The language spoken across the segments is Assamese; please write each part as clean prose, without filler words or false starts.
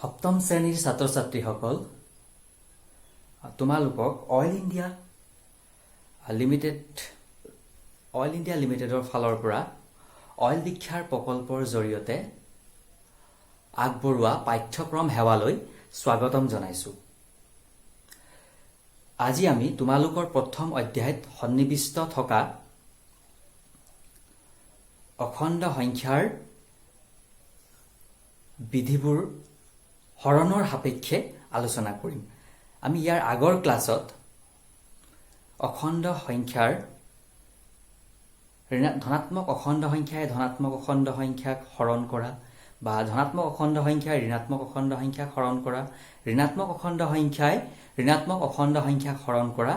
সপ্তম শ্ৰেণীৰ ছাত্ৰ ছাত্ৰীসকল তোমালোকক অইল ইণ্ডিয়া লিমিটেডৰ ফালৰ পৰা অইল দীক্ষাৰ প্ৰকল্পৰ জৰিয়তে আগবঢ়োৱা পাঠ্যক্ৰম সেৱালৈ স্বাগতম জনাইছো। আজি আমি তোমালোকৰ প্ৰথম অধ্যায়ত সন্নিবিষ্ট থকা অখণ্ড সংখ্যাৰ বিধিবোৰ হৰণৰ সাপেক্ষে আলোচনা কৰিম। আমি ইয়াৰ আগৰ ক্লাছত অখণ্ড সংখ্যাৰ ধনাত্মক অখণ্ড সংখ্যাই ধনাত্মক অখণ্ড সংখ্যাক হৰণ কৰা বা ধনাত্মক অখণ্ড সংখ্যাই ঋণাত্মক অখণ্ড সংখ্যাক হৰণ কৰা, ঋণাত্মক অখণ্ড সংখ্যাই ঋণাত্মক অখণ্ড সংখ্যাক হৰণ কৰা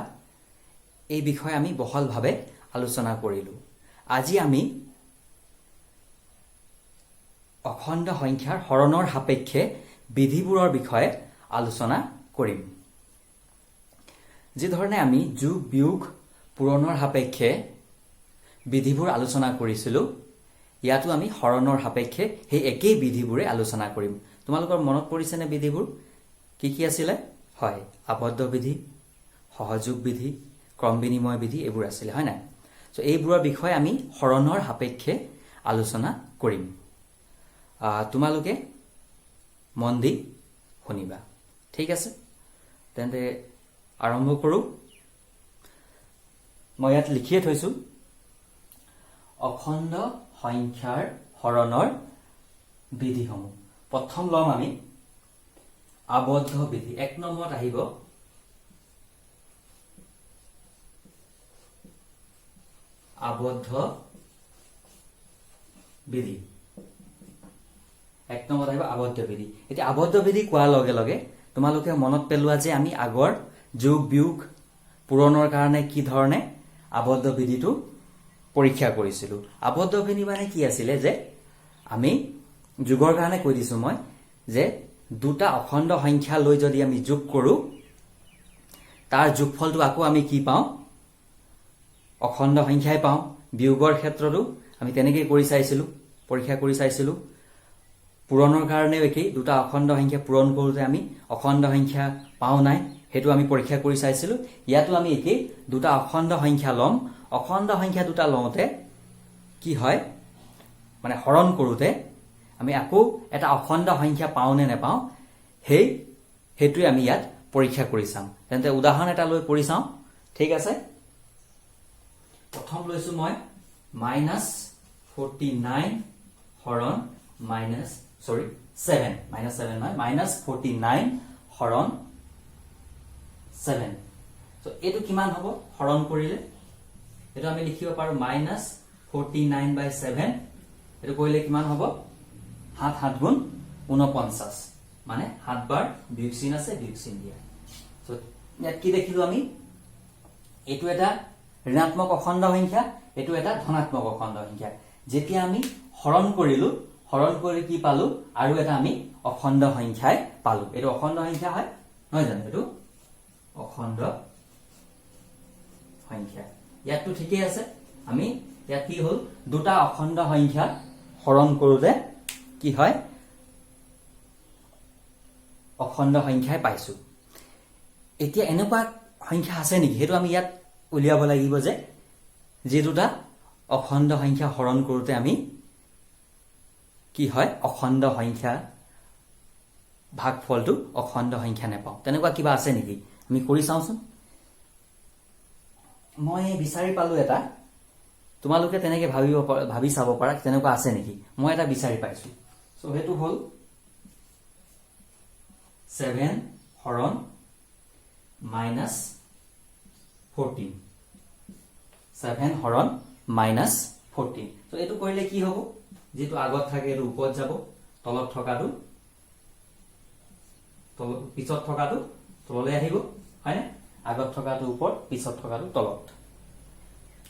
এই বিষয়ে আমি বহলভাৱে আলোচনা কৰিলোঁ। আজি আমি অখণ্ড সংখ্যাৰ হৰণৰ সাপেক্ষে বিধিবোৰৰ বিষয়ে আলোচনা কৰিম। যি ধৰণে আমি যোগ বিয়োগ পূৰণৰ সাপেক্ষে বিধিবোৰ আলোচনা কৰিছিলোঁ, ইয়াতো আমি হৰণৰ সাপেক্ষে সেই একেই বিধিবোৰে আলোচনা কৰিম। তোমালোকৰ মনত পৰিছেনে বিধিবোৰ কি কি আছিলে? হয়, আবদ্ধ বিধি, সহযোগ বিধি, ক্ৰম বিনিময় বিধি এইবোৰ আছিলে, হয় নাই? চ' এইবোৰৰ বিষয়ে আমি হৰণৰ সাপেক্ষে আলোচনা কৰিম। তোমালোকে মন দি শুনিবা, ঠিক আছে? তেন্তে আৰম্ভ কৰোঁ। মই ইয়াত লিখিয়ে থৈছোঁ অখণ্ড সংখ্যাৰ হৰণৰ বিধিসমূহ। প্ৰথম ল'ম আমি আবদ্ধ বিধি। 1 নম্বৰত আহিব আবদ্ধ বিধি। 1 নম্বৰত আহিব আবদ্ধ বিধি। এতিয়া আবদ্ধ বিধি কোৱাৰ লগে লগে তোমালোকে মনত পেলোৱা যে আমি আগৰ যোগ বিয়োগ পূৰণৰ কাৰণে কি ধৰণে আবদ্ধ বিধিটো পৰীক্ষা কৰিছিলোঁ। আবদ্ধ বিধি মানে কি আছিলে, যে আমি যোগৰ কাৰণে কৈ দিছোঁ মই, যে দুটা অখণ্ড সংখ্যা লৈ যদি আমি যোগ কৰোঁ তাৰ যোগফলটো আকৌ আমি কি পাওঁ? অখণ্ড সংখ্যাই পাওঁ। বিয়োগৰ ক্ষেত্ৰতো আমি তেনেকেই কৰি চাইছিলোঁ, পৰীক্ষা কৰি চাইছিলোঁ। পূৰণৰ কাৰণেও একেই, দুটা অখণ্ড সংখ্যা পূৰণ কৰোঁতে আমি অখণ্ড সংখ্যা পাওঁ নাই, সেইটো আমি পৰীক্ষা কৰি চাইছিলোঁ। ইয়াতো আমি একেই, দুটা অখণ্ড সংখ্যা ল'ম। অখণ্ড সংখ্যা দুটা লওঁতে কি হয়, মানে হৰণ কৰোঁতে আমি আকৌ এটা অখণ্ড সংখ্যা পাওঁ নে নেপাওঁ সেইটোৱে আমি ইয়াত পৰীক্ষা কৰি চাম। তেন্তে উদাহৰণ এটা লৈ পঢ়ি চাওঁ, ঠিক আছে? প্ৰথম লৈছোঁ মই -49 হৰণ -7 হৰণ 7। এইটো কিমান হ'ব হৰণ কৰিলে? এইটো আমি লিখিব পাৰোঁ -49/7। এইটো কৰিলে কিমান হ'ব? 7 7 গুণ 49, মানে 7 বাৰ বিয়োগ চিন আছে, বিয়োগ চিন দিয়া। ইয়াত কি দেখিলোঁ আমি? এইটো এটা ঋণাত্মক অখণ্ড সংখ্যা, এইটো এটা ধনাত্মক অখণ্ড সংখ্যা। যেতিয়া আমি হৰণ কৰিলোঁ, হৰণ কৰি কি পালো? আৰু এটা আমি অখণ্ড সংখ্যাই পালো। এইটো অখণ্ড সংখ্যা হয়, নহয় জানো? এইটো অখণ্ড সংখ্যা। ইয়াততো ঠিকেই আছে। আমি ইয়াত কি হ'ল, দুটা অখণ্ড সংখ্যা হৰণ কৰোঁতে কি হয়? অখণ্ড সংখ্যাই পাইছো। এতিয়া এনেকুৱা সংখ্যা আছে নেকি? সেইটো আমি ইয়াত উলিয়াব লাগিব, যে যি দুটা অখণ্ড সংখ্যা হৰণ কৰোঁতে আমি কি হয়? অখণ্ড সংখ্যা ভাগফলটো অখণ্ড সংখ্যা নেপাওঁ। তেনেকুৱা কিবা আছে নেকি? আমি কৰি চাওঁচোন। মই বিচাৰি পালো এটা, তোমালোকে তেনেকে ভাবি চাব পাৰা তেনেকুৱা আছে নেকি। মই এটা বিচাৰি পাইছো। চ' সেইটো হ'ল 7 হৰণ -14। 7 হৰণ -14। ত' এইটো কৰিলে কি হ'ব? যিটো আগত থাকে এইটো ওপৰত যাব, তলত থকাটো পিছত থকাটো তললৈ আহিব, হয়নে? আগত থকাটো ওপৰত, পিছত থকাটো তলত,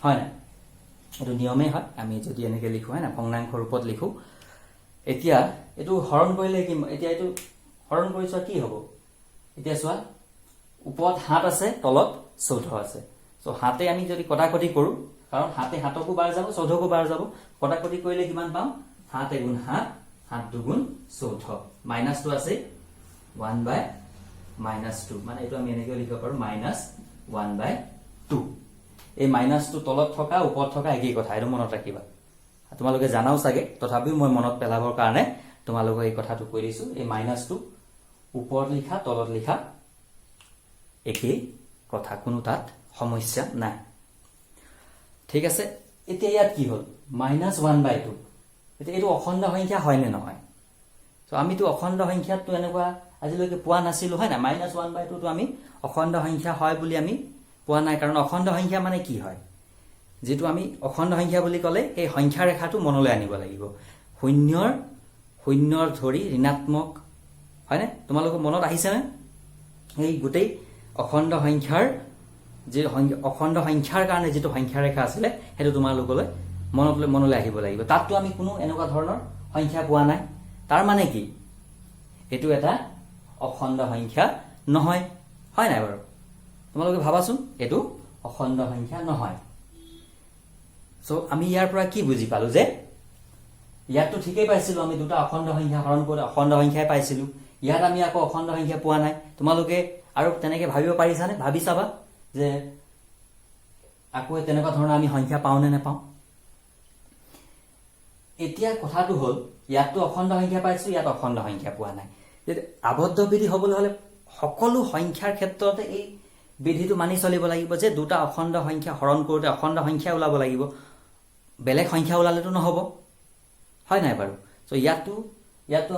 হয় নাই? এইটো নিয়মেই হয়। আমি যদি এনেকে লিখো, হয় না, ভগ্নাংশ ৰূপত লিখো। এতিয়া এইটো হৰণ কৰিলে কি? এতিয়া এইটো হৰণ কৰি চোৱা কি হ'ব? এতিয়া চোৱা, ওপৰত 7 আছে, তলত 14 আছে। চ' 7 আমি যদি কটাকটি কৰোঁ, কাৰণ 7 7কো বাৰ যাব, 14কো বাৰ যাব, কটাকটি কৰিলে কিমান পাম? 7 × 7 7 × 2 = 14। মাইনাছটো আছে, 1/-2 মানে এইটো আমি এনেকৈ লিখিব পাৰো -1/2 এই -2 তলত থকা ওপৰত থকা একেই কথা এইটো মনত ৰাখিবা তোমালোকে জানাও চাগে তথাপিও মই মনত পেলাবৰ কাৰণে তোমালোকক এই কথাটো কৈ দিছো এই -2 ওপৰত লিখা তলত লিখা একেই কথা কোনো তাত সমস্যা নাই ঠিক আছে এতিয়া ইয়াত কি হল -1/2 এতিয়া এইটো অখণ্ড সংখ্যা হয় নে নহয় তো আমিতো অখণ্ড সংখ্যাটো এনেকুৱা আজিলৈকে পোৱা নাছিলো হয় না -1/2 তো আমি অখণ্ড সংখ্যা হয় বুলি আমি পোৱা নাই কাৰণ অখণ্ড সংখ্যা মানে কি হয় যেটো আমি অখণ্ড সংখ্যা বুলি ক'লে এই সংখ্যা ৰেখাটো মনলৈ আনিব লাগিব শূন্যৰ ধৰি ঋণাত্মক হয়নে তোমালোকৰ মনত আহিছে নে এই গোটেই অখণ্ড সংখ্যাৰ যে অখণ্ড সংখ্যাৰ কাৰণে যেটো সংখ্যা ৰেখা আছিল হেতু তোমালোকলৈ মনলৈ আহিব লাগিব তাতটো আমি কোনো এনেকুৱা ধৰণৰ সংখ্যা পোৱা নাই তাৰ মানে কি এটো এটা অখণ্ড সংখ্যা নহয় হয় নাই বাৰু তোমালোকে ভাবাচোন এটো অখণ্ড সংখ্যা নহয় সো আমি ইয়াৰ পৰা কি বুজি পালো যে ইয়াতো ঠিকই পাইছিলো আমি দুটা অখণ্ড সংখ্যা হৰণ কৰি অখণ্ড সংখ্যাই পাইছিলো ইয়াত আমি আকৌ অখণ্ড সংখ্যা পোৱা নাই তোমালোকে আৰু তেনেকে ভাবিব পাৰিছানে ভাবি চাবা যে আকৌ তেনেকুৱা ধৰণৰ আমি সংখ্যা পাও নে নাপাও এতিয়া কথাটো হল ইয়াতো অখণ্ড সংখ্যা পাইছো ইয়াত অখণ্ড সংখ্যা পোৱা নাই যদি আবদ্ধ বিধি হবলৈ হলে সকলো সংখ্যাৰ ক্ষেত্ৰতে এই বিধিটো মানি চলিব লাগিব যে দুটা অখণ্ড সংখ্যা হৰণ কৰোতে অখণ্ড সংখ্যা ওলাব লাগিব বেলেগ সংখ্যা ওলালেতো নহব হয় নাই বাৰু সো ইয়াতো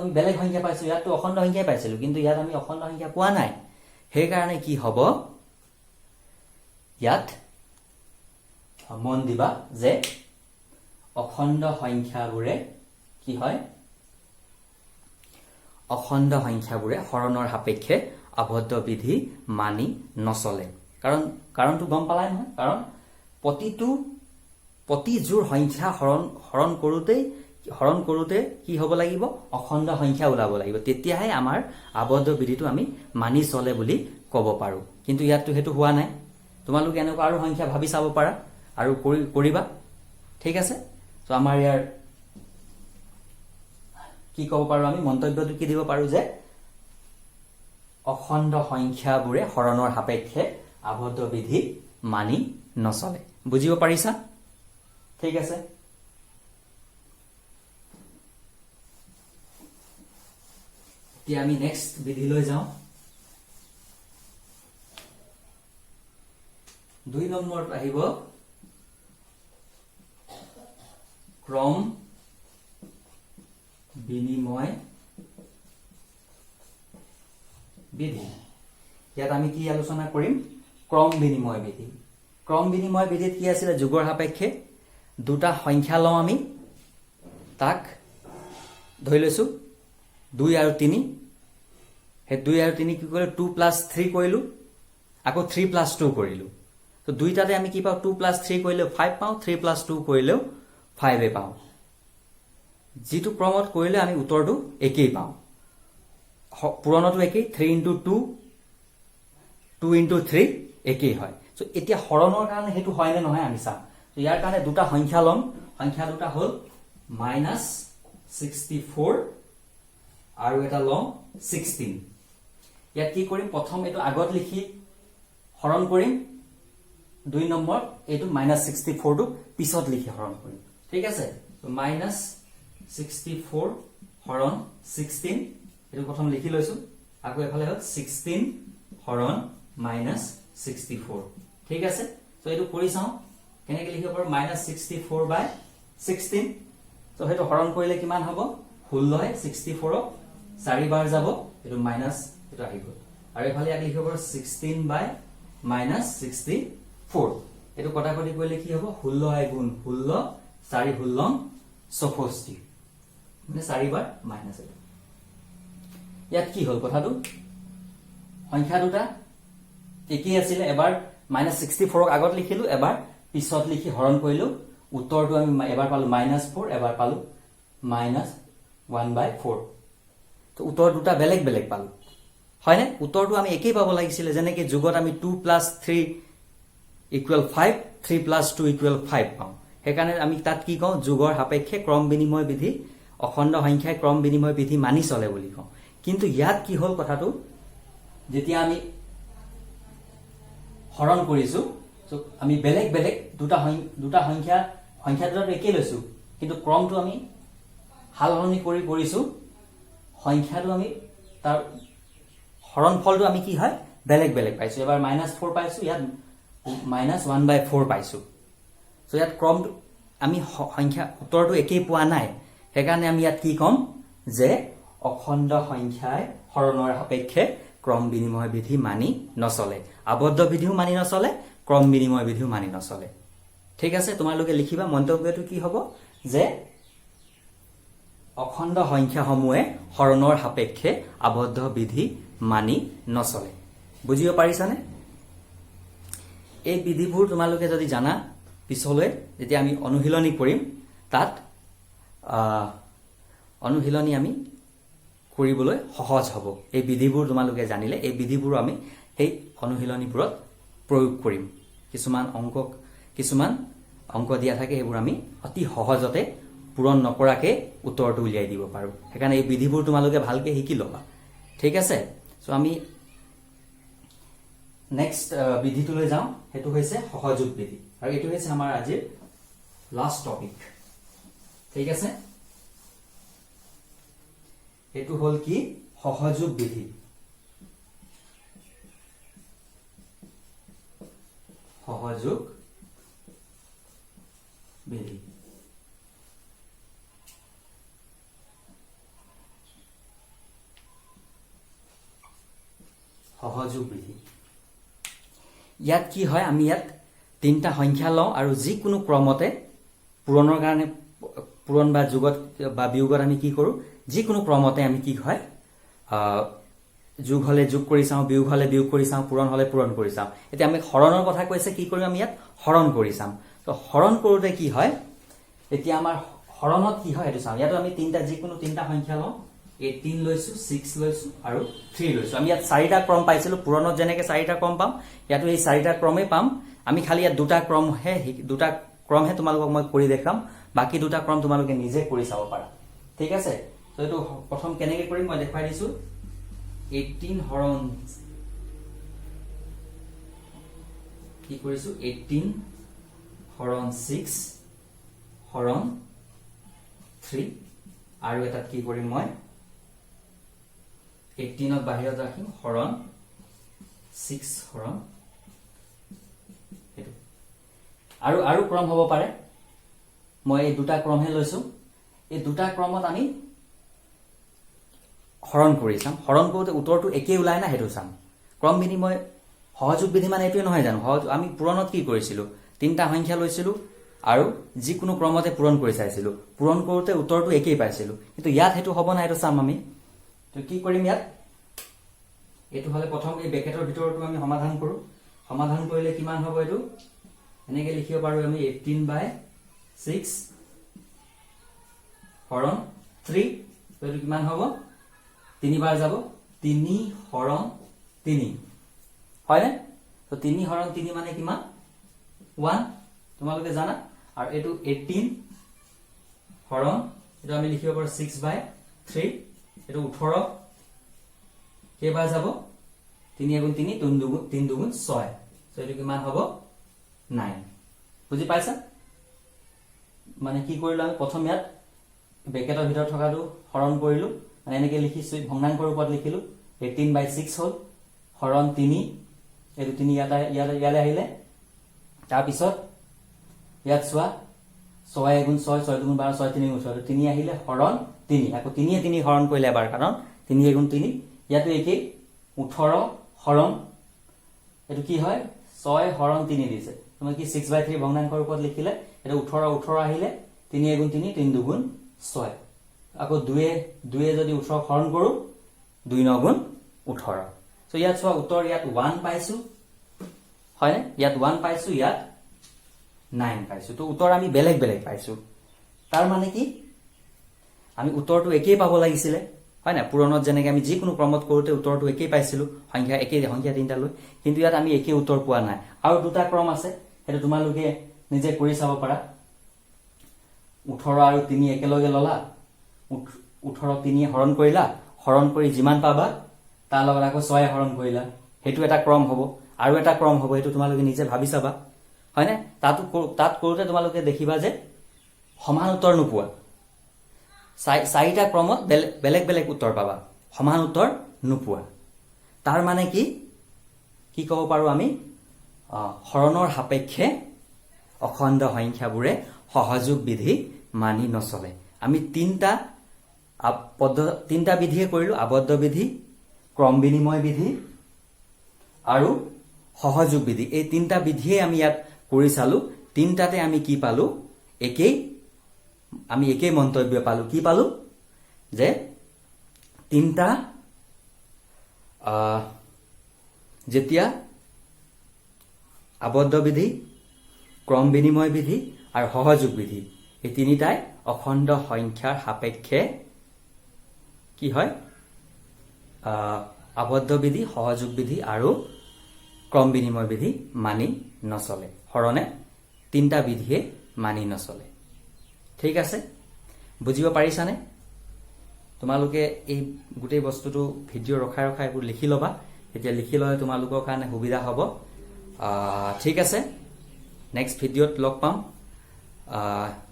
আমি বেলেগ সংখ্যা পাইছো ইয়াতো অখণ্ড সংখ্যাই পাইছিলো কিন্তু ইয়াত আমি অখণ্ড সংখ্যা পোৱা নাই সেই কাৰণে কি হ'ব ইয়াত মন দিবা যে অখণ্ড সংখ্যাবোৰে কি হয় অখণ্ড সংখ্যাবোৰে হৰণৰ সাপেক্ষে আবদ্ধ বিধি মানি নচলে কাৰণটো গম পালাই নহয় কাৰণ প্ৰতিযোৰ সংখ্যা হৰণ কৰোতে কি হ'ব লাগিব অখণ্ড সংখ্যা ওলাব লাগিব তেতিয়াহে আমাৰ আবদ্ধ বিধিটো আমি মানি চলে বুলি ক'ব পাৰো কিন্তু ইয়াতটো হেতু হোৱা নাই তোমালোকে এনেকুৱা আৰু সংখ্যা ভাবি চাব পাৰা আৰু কৰিবা ঠিক আছে তো আমাৰ ইয়াৰ কি ক'ব পাৰো আমি মন্তব্যটো কি দিব পাৰো যে অখণ্ড সংখ্যাবোৰে হৰণৰ সাপেক্ষে আবদ্ধ বিধি মানি নচলে বুজিব পাৰিছা ঠিক আছে এতিয়া আমি নেক্সট বিধিলৈ যাওঁ 2 নম্বৰত আহিব ক্ৰম বিনিময় বিধি ইয়াত আমি কি আলোচনা কৰিম ক্ৰম বিনিময় বিধিত কি আছিল যোগৰ সাপেক্ষে দুটা সংখ্যা লওঁ আমি তাক ধৰি লৈছো 2 আৰু 3 হে 2 আৰু 3 কি কৰিলো 2 + 3 কৰিলো আকৌ 3 + 2 কৰিলো তো দুইটাতে আমি কি পাও 2 + 3 কৰিলে 5 পাও 3 + 2 কৰিলেও 5 এ পাও যেটো ক্ৰমত কৰিলে আমি উত্তৰটো একেই পাও পুৰণটো একেই 3 * 2 2 * 3 একেই হয় সো এতিয়া হৰণৰ কাৰণে হেতু হয় নে নহয় আমি চাম তো ইয়াৰ কাৰণে দুটা সংখ্যা লম সংখ্যা দুটা হল -64 আৰু এটা লম 16 ইয়াত কি কৰিম প্ৰথম এটো আগত লিখি হৰণ কৰিম 2 নম্বৰ এটো -64 টো পিছত লিখি হৰণ কৰিম ঠিক আছে তো -64 হৰণ 16 এটো প্ৰথম লিখি লৈছো আকৌ এফালে হল 16 হৰণ -64 ঠিক আছে তো এটো কৰি চাও কেনেকৈ লিখিব পাৰো -64/16 তো হেতু হৰণ কৰিলে কিমান হ'ব 16 হে 64 ক 4 বাৰ যাব এটো মাইনাস এটো আহিব আৰু এফালে ইয়াক লিখিব পাৰো 16/-64 এটো কটাকটি কৰিলে কি হ'ব 16 * 16 4 ষোল্লং 64 মানে 4 বাৰ মাইনাস এটো ইয়াত কি হল কথাটো সংখ্যা দুটা একেই আছিল এবাৰ -64 ক আগত লিখিলো এবাৰ পিছত লিখি হৰণ কৰিলো উত্তৰটো আমি এবাৰ পালো -4 এবাৰ পালো -1/4 তো উত্তৰ দুটা বেলেগ বেলেগ পালো হয় না উত্তৰটো আমি একেই পাব লাগিছিল যেনেকৈ যোগত আমি 2 + 3 = 5 3 + 2 = 5 পাও হেকাৰণে আমি তাত কি কওঁ যোগৰ সাপেক্ষে ক্ৰম বিনিময় বিধি অখণ্ড সংখ্যায় ক্ৰম বিনিময় বিধি মানি চলে বুলি কওঁ কিন্তু ইয়াত কি হল কথাটো যেতিয়া আমি হৰণ কৰিছো সো আমি বেলেগ বেলেগ দুটা সংখ্যা দুটা একেই লৈছো কিন্তু ক্ৰমটো আমি হালহলনি কৰিছো সংখ্যাটো আমি তাৰ হৰণ ফলটো আমি কি হয় বেলেগ বেলেগ পাইছো এবাৰ -4 পাইছো ইয়াত -1/4 পাইছো সো ইয়াত ক্ৰমটো আমি সংখ্যা উত্তৰটো একেই পোৱা নাই সেইকাৰণে আমি ইয়াত কি কম যে অখণ্ড সংখ্যাই হৰণৰ সাপেক্ষে ক্ৰম বিনিময় বিধি মানি নচলে আবদ্ধ বিধিও মানি নচলে ক্ৰম বিনিময় বিধিও মানি নচলে ঠিক আছে তোমালোকে লিখিবা মন্তব্যটো কি হ'ব যে অখণ্ড সংখ্যাসমূহে হৰণৰ সাপেক্ষে আবদ্ধ বিধি মানি নচলে বুজিব পাৰিছানে এই বিধিবোৰ তোমালোকে যদি জানা পিছলৈ যেতিয়া আমি অনুশীলনী কৰিম তাত অনুশীলনী আমি কৰিবলৈ সহজ হ'ব এই বিধিবোৰ তোমালোকে জানিলে এই বিধিবোৰ আমি এই অনুশীলনীবোৰত প্ৰয়োগ কৰিম কিছুমান অংক দিয়া থাকে সেইবোৰ আমি অতি সহজতে পূৰণ নকৰাকে উত্তৰটো উলিয়াই দিব পাৰো সেইকাৰণে এই বিধিবোৰ তোমালোকে ভালকে শিকি ল'বা ঠিক আছে সো আমি নেক্সট বিধিটোলৈ যাওঁ হেতু হৈছে সহযোগ বিধি আৰু এটো হৈছে আমাৰ আজিৰ লাষ্ট টপিক ঠিক আছে এটো হল কি সহযোগ বিধি সহযোগ বিধি সহযোগ বিধি ইয়াত কি হয় আমি ইয়াত তিনটা সংখ্যা লওঁ আৰু যিকোনো ক্ৰমতে পূৰণৰ কাৰণে পূৰণ বা যোগত বা বিয়োগত আমি কি কৰো যিকোনো ক্ৰমতে আমি কি হয় যোগ হলে যোগ কৰি চাওঁ বিয়োগ হলে বিয়োগ কৰি চাওঁ পূৰণ হলে পূৰণ কৰি চাওঁ এতিয়া আমি হৰণৰ কথা কৈছে কি কৰিম আমি ইয়াত হৰণ কৰি চাম তো হৰণ কৰোতে কি হয় এতিয়া আমাৰ হৰণত কি হয় এটো চাওঁ ইয়াত আমি যিকোনো তিনটা সংখ্যা লওঁ 18 লৈছো 6 লৈছো আৰু 3 লৈছো আমি ইয়াত চাৰিটা ক্ৰম পাইছিলো পূৰণত যেনেকে চাৰিটা ক্ৰম পাম ইয়াতো এই চাৰিটা ক্ৰমে পাম আমি খালি ইয়াত দুটা ক্ৰমহে তোমালোকক মই কৰি দেখাম বাকি দুটা ক্ৰম তোমালোকে নিজে কৰি চাব পাৰা ঠিক আছে তো এটো প্ৰথম কেনেকৈ কৰিম মই দেখাই দিছো 18 হৰণ কি কৰিছো 18 হৰণ 6 হৰণ 3 আৰু এটাত কি কৰিম মই 18 বাহিৰত ৰাখিম হৰণ 6 হৰণ এটো আৰু ক্ৰম হ'ব পাৰে মই এই দুটা ক্ৰমহে লৈছো এই দুটা ক্ৰমত আমি হৰণ কৰি চাম হৰণ কৰোতে উত্তৰটো একেই ওলাই না হেতু চাম ক্ৰম বিনিময় সহযোগ বিধি মানে এটোই নহয় জানো আমি পূৰণত কি কৰিছিলো তিনটা সংখ্যা লৈছিলো আৰু যিকোনো ক্ৰমতে পূৰণ কৰি চাইছিলো পূৰণ কৰোতে উত্তৰটো একেই পাইছিলো কিন্তু ইয়াত হেতু হ'ব না এটো চাম আমি তো কি কৰিম ইয়াত এটো হলে প্ৰথম এই ব্ৰেকেটৰ ভিতৰটো আমি সমাধান কৰিলে কিমান হ'ব এটো এনেকৈ লিখিব পাৰো আমি 18/6 হৰণ 3 তো এটো কিমান হ'ব 3 বাৰ যাব 3 হৰণ 3 হয় না তো 3 হৰণ 3 মানে কিমান 1 তোমালোকে জানা আৰু এটো 18 হৰণ এটো আমি লিখিব পাৰো 6/3 এটো 18 কেইবাৰ যাব 3 গুণ 3 3 দুগুণ 6 তো এটো কিমান হ'ব 9 বুজি পাইছা মানে কি কৰিলো আমি প্ৰথম ইয়াত ব্ৰেকেটৰ ভিতৰত থকাটো হৰণ কৰিলো মানে এনেকৈ লিখিছো ভগ্নাংকৰ ৰূপত লিখিলো 18/6 হল হৰণ 3 এটো 3 ইয়ালে আহিলে তাৰ পিছত ইয়াত চোৱা 6 গুণ 6 6 দুগুণ 12 6 3 গুণ 6 3 আহিলে হৰণ 3 আকৌ 3 হৰণ কৰিলে এবাৰ কাৰণ 3 গুণ 3 ইয়াতো একেই 18 হৰণ এটো কি হয় 6 হৰণ 3 দিছে তুমি কি 6/3 ভগ্নাংকৰ ৰূপত লিখিলে এটা 18 আহিলে 3 গুণ 3 3 দুগুণ 6 আকৌ 2 যদি 18 হৰণ কৰো 2 9 গুণ 18 সো ইয়াত চোৱা উত্তৰ ইয়াত 1 পাইছো হয় ইয়াত 1 পাইছো ইয়াত 9 পাইছো তো উত্তৰ আমি বেলেগ বেলেগ পাইছো তাৰ মানে কি আমি উত্তৰটো একেই পাব লাগিছিলে হয় না পূৰণত যেনেকৈ আমি যিকোনো ক্ৰমত কৰোতে উত্তৰটো একেই পাইছিলো সংখ্যা তিনটা লৈ কিন্তু ইয়াত আমি একেই উত্তৰ পোৱা নাই আৰু দুটা ক্ৰম আছে হেতু তোমালোকে নিজে কৰি চাব পাৰা 18 আৰু 3 একেলগে ললা 18 3 হৰণ কৰিলা হৰণ কৰি যিমান পাবা তাৰ লগত আকৌ 6 হৰণ কৰিলা, সেইটো এটা ক্ৰম হ'ব। আৰু এটা ক্ৰম হ'ব, সেইটো তোমালোকে নিজে ভাবি চাবা, হয়নে? তাত কৰোঁতে তোমালোকে দেখিবা যে সমান উত্তৰ নোপোৱা। 4টা ক্ৰমত বেলেগ বেলেগ উত্তৰ পাবা, সমান উত্তৰ নোপোৱা। তাৰ মানে কি ক'ব পাৰোঁ আমি? হৰণৰ সাপেক্ষে অখণ্ড সংখ্যাবোৰে সহযোগ বিধি মানি নচলে। আমি তিনিটা বিধিয়ে কৰিলোঁ, আবদ্ধ বিধি, ক্ৰম বিনিময় বিধি আৰু সহযোগ বিধি। এই 3টা বিধিয়ে আমি ইয়াত কৰি চালোঁ। 3টাতে আমি কি পালোঁ? আমি একেই মন্তব্য পালোঁ। কি পালোঁ? যে 3টা যেতিয়া আবদ্ধ বিধি, ক্ৰম বিনিময় বিধি আৰু সহযোগ বিধি, এই 3টাই অখণ্ড সংখ্যাৰ সাপেক্ষে কি হয়? আবদ্ধ বিধি, সহযোগ বিধি আৰু ক্ৰম বিনিময় বিধি মানি নচলে। হৰণে 3টা বিধিয়ে মানি নচলে। ঠিক আছে, বুজিব পাৰিছানে? তোমালোকে এই গোটেই বস্তুটো ভিডিঅ' ৰখাই এইবোৰ লিখি ল'বা। এতিয়া লিখি ল'লে তোমালোকৰ কাৰণে সুবিধা হ'ব। ঠিক আছে, নেক্সট ভিডিঅ'ত লগ পাম।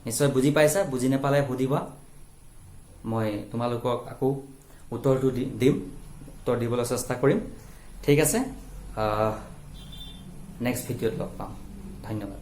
নিশ্চয় বুজি পাইছা, বুজি নাপালে সুধিবা, মই তোমালোকক আকৌ উত্তৰটো দিম, উত্তৰ দিবলৈ চেষ্টা কৰিম। ঠিক আছে, নেক্সট ভিডিঅ'ত লগ পাম। ধন্যবাদ।